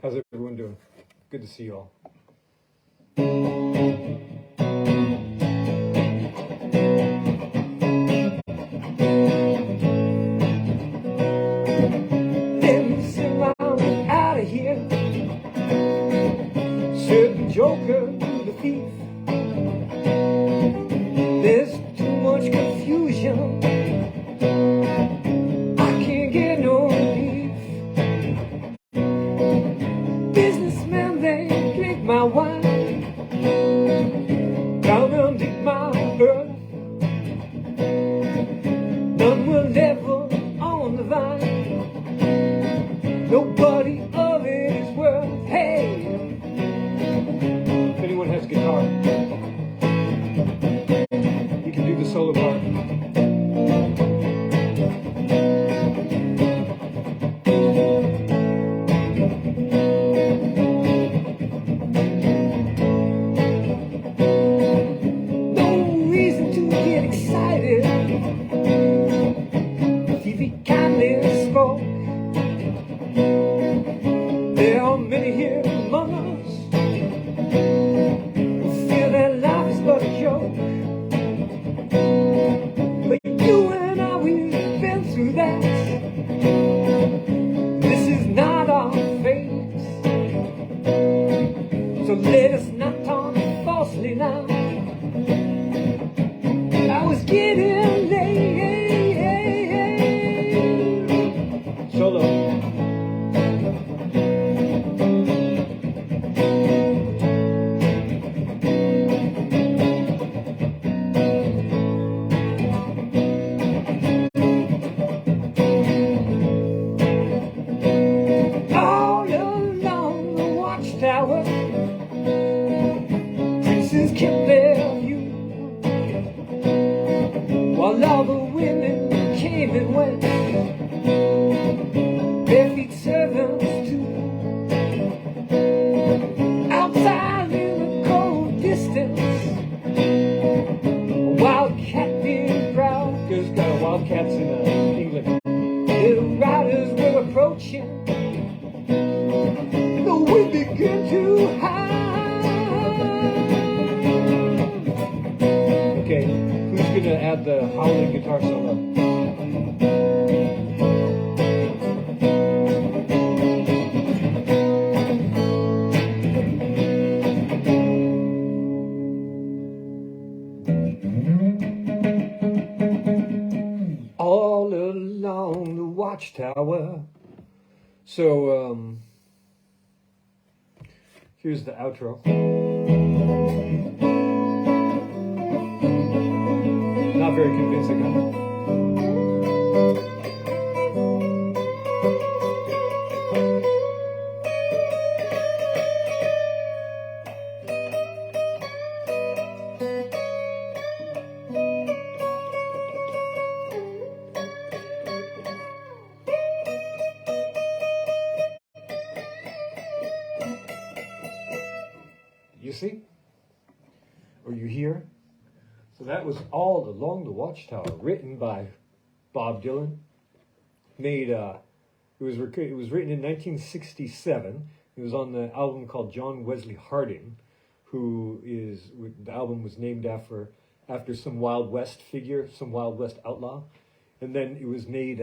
How's everyone doing? Good to see you all. Out of here, said the Joker to the thief. There's too much confusion. I can't get no relief. Businessmen, they drink my wine, down and dig my earth. None will ever on the vine. Nobody of it is worth. Hey, if anyone has guitar, you can do the solo part. No reason to get excited. TV kindly spoke. There are many here among us who feel that life is but a joke. But you and I, we've been through that. This is not our fate. So let us not talk falsely now. I was getting late. Solo. Watchtower, princes kept their view, while all the women came and went, bare feet servants too. Outside in the cold distance, a wildcat being proud, because got a wildcats in England. Little riders were approaching. We begin to hide. Okay, who's gonna add the howling guitar solo? All along the Watchtower. So, here's the outro. Not very convincing, huh? You see? Or you hear? So that was All Along the Watchtower, written by Bob Dylan. It was written in 1967. It was on the album called John Wesley Harding, the album was named after some Wild West figure, some Wild West outlaw. And then it was made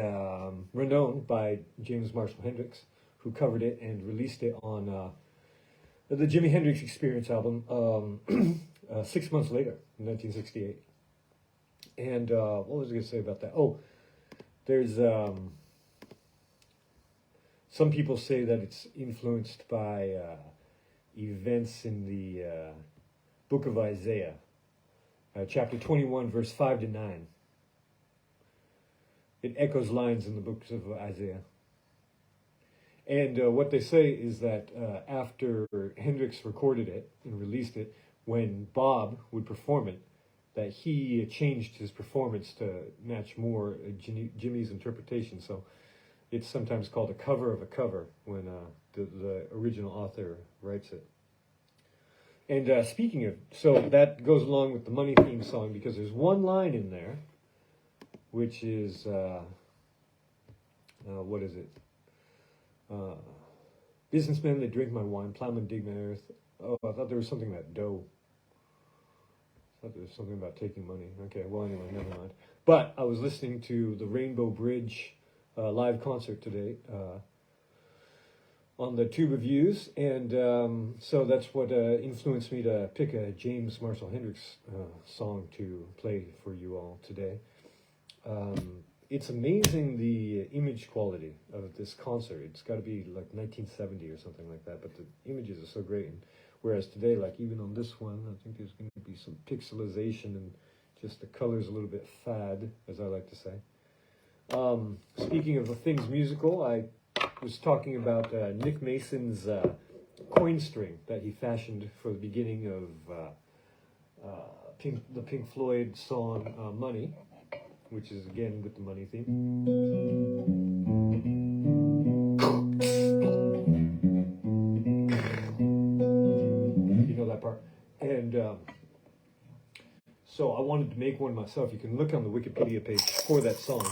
renowned by James Marshall Hendrix, who covered it and released it on the Jimi Hendrix Experience album 6 months later, in 1968. And what was I going to say about that? Oh, there's some people say that it's influenced by events in the book of Isaiah, chapter 21, verse 5 to 9. It echoes lines in the books of Isaiah. And what they say is that after Hendrix recorded it and released it, when Bob would perform it, that he changed his performance to match more Jimmy's interpretation. So it's sometimes called a cover of a cover when the original author writes it. And speaking of, so that goes along with the Money theme song, because there's one line in there, which is, what is it? Businessmen, they drink my wine. Plowmen dig my earth. Oh, I thought there was something about dough. I thought there was something about taking money. Okay, well, anyway, never mind. But I was listening to the Rainbow Bridge live concert today on the Tube of Views, and so that's what influenced me to pick a James Marshall Hendrix song to play for you all today. It's amazing the image quality of this concert. It's got to be like 1970 or something like that, but the images are so great. And whereas today, like even on this one, I think there's going to be some pixelization and just the color's a little bit fad, as I like to say. Speaking of the things musical, I was talking about Nick Mason's coin string that he fashioned for the beginning of the Pink Floyd song Money, which is again with the money theme. You know that part. And so I wanted to make one myself. You can look on the Wikipedia page for that song.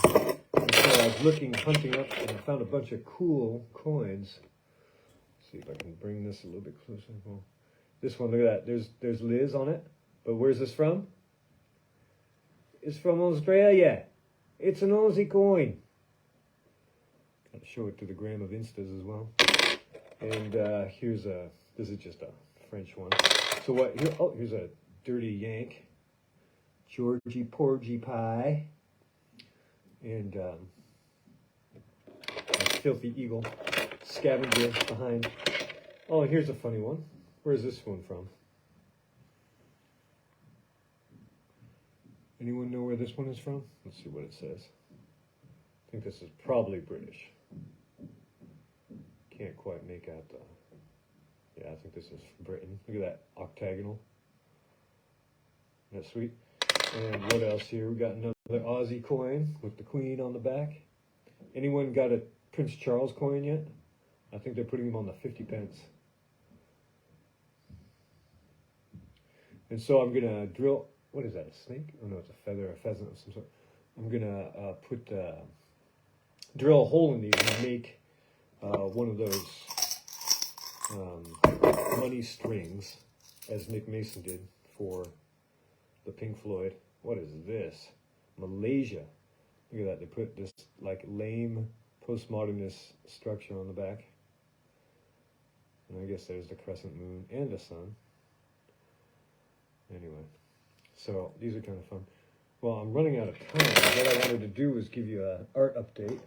And so I was hunting up, and I found a bunch of cool coins. Let's see if I can bring this a little bit closer. Well, this one, look at that. There's Liz on it. But where's this from? It's from Australia. It's an Aussie coin. Gotta show it to the gram of Instas as well. And this is just a French one. So what, here's a dirty Yank. Georgie Porgy Pie. And a filthy eagle. Scavenger behind. Oh, and here's a funny one. Where's this one from? Anyone know where this one is from? Let's see what it says. I think this is probably British. Can't quite make out the... Yeah, I think this is from Britain. Look at that octagonal. Isn't that sweet? And what else here? We got another Aussie coin with the Queen on the back. Anyone got a Prince Charles coin yet? I think they're putting them on the 50 pence. And so I'm going to drill... What is that, a snake? Oh no, it's a feather, a pheasant of some sort. I'm going to drill a hole in these and make one of those money strings, as Nick Mason did for the Pink Floyd. What is this? Malaysia. Look at that, they put this like lame postmodernist structure on the back. And I guess there's the crescent moon and the sun. Anyway. So these are kind of fun. Well, I'm running out of time. What I wanted to do was give you an art update.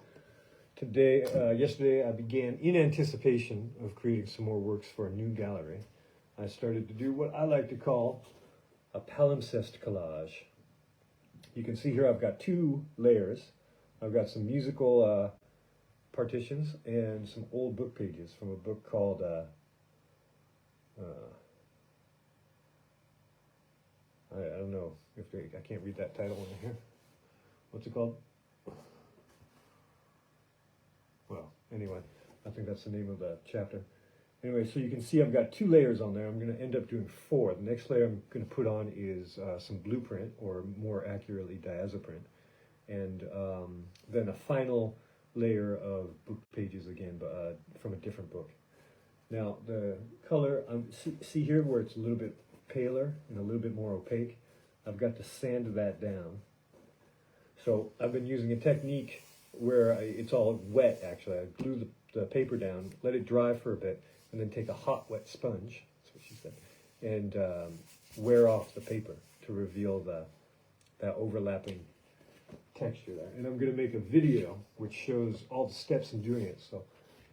Yesterday I began, in anticipation of creating some more works for a new gallery, I started to do what I like to call a palimpsest collage. You can see here I've got two layers. I've got some musical partitions and some old book pages from a book called I don't know if I can't read that title in here. What's it called? Well, anyway, I think that's the name of the chapter. Anyway, so you can see I've got two layers on there. I'm going to end up doing four. The next layer I'm going to put on is some blueprint, or more accurately, diazoprint. And then a final layer of book pages again, but from a different book. Now, the color, see here where it's a little bit paler and a little bit more opaque. I've got to sand that down. So I've been using a technique where it's all wet, actually. I glue the paper down, let it dry for a bit, and then take a hot, wet sponge, that's what she said, and wear off the paper to reveal that overlapping texture there. And I'm going to make a video which shows all the steps in doing it. So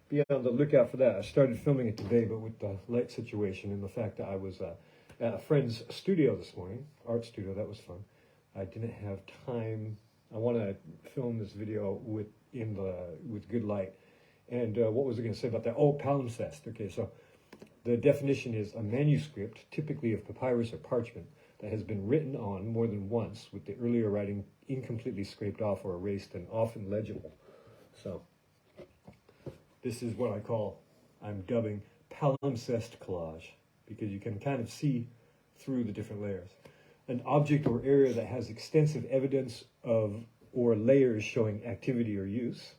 be on the lookout for that. I started filming it today, but with the light situation and the fact that I was at a friend's studio this morning, art studio, that was fun. I didn't have time. I want to film this video with good light. And what was I going to say about that? Oh, palimpsest. Okay, so the definition is a manuscript, typically of papyrus or parchment, that has been written on more than once, with the earlier writing incompletely scraped off or erased and often legible. So this is what I'm dubbing palimpsest collage, because you can kind of see through the different layers. An object or area that has extensive evidence of or layers showing activity or use.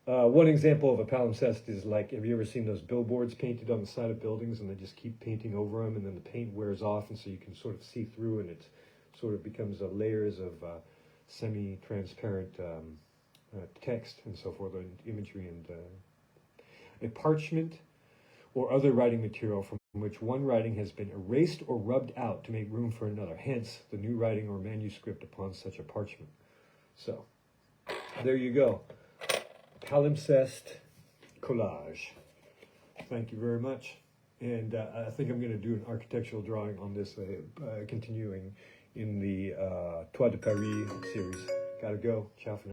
One example of a palimpsest is like, have you ever seen those billboards painted on the side of buildings and they just keep painting over them and then the paint wears off and so you can sort of see through and it sort of becomes layers of semi-transparent text and so forth, and imagery, and a parchment or other writing material from which one writing has been erased or rubbed out to make room for another, hence the new writing or manuscript upon such a parchment. So, there you go. Palimpsest collage. Thank you very much. And I think I'm going to do an architectural drawing on this, continuing in the Toit de Paris series. Gotta go. Ciao for now.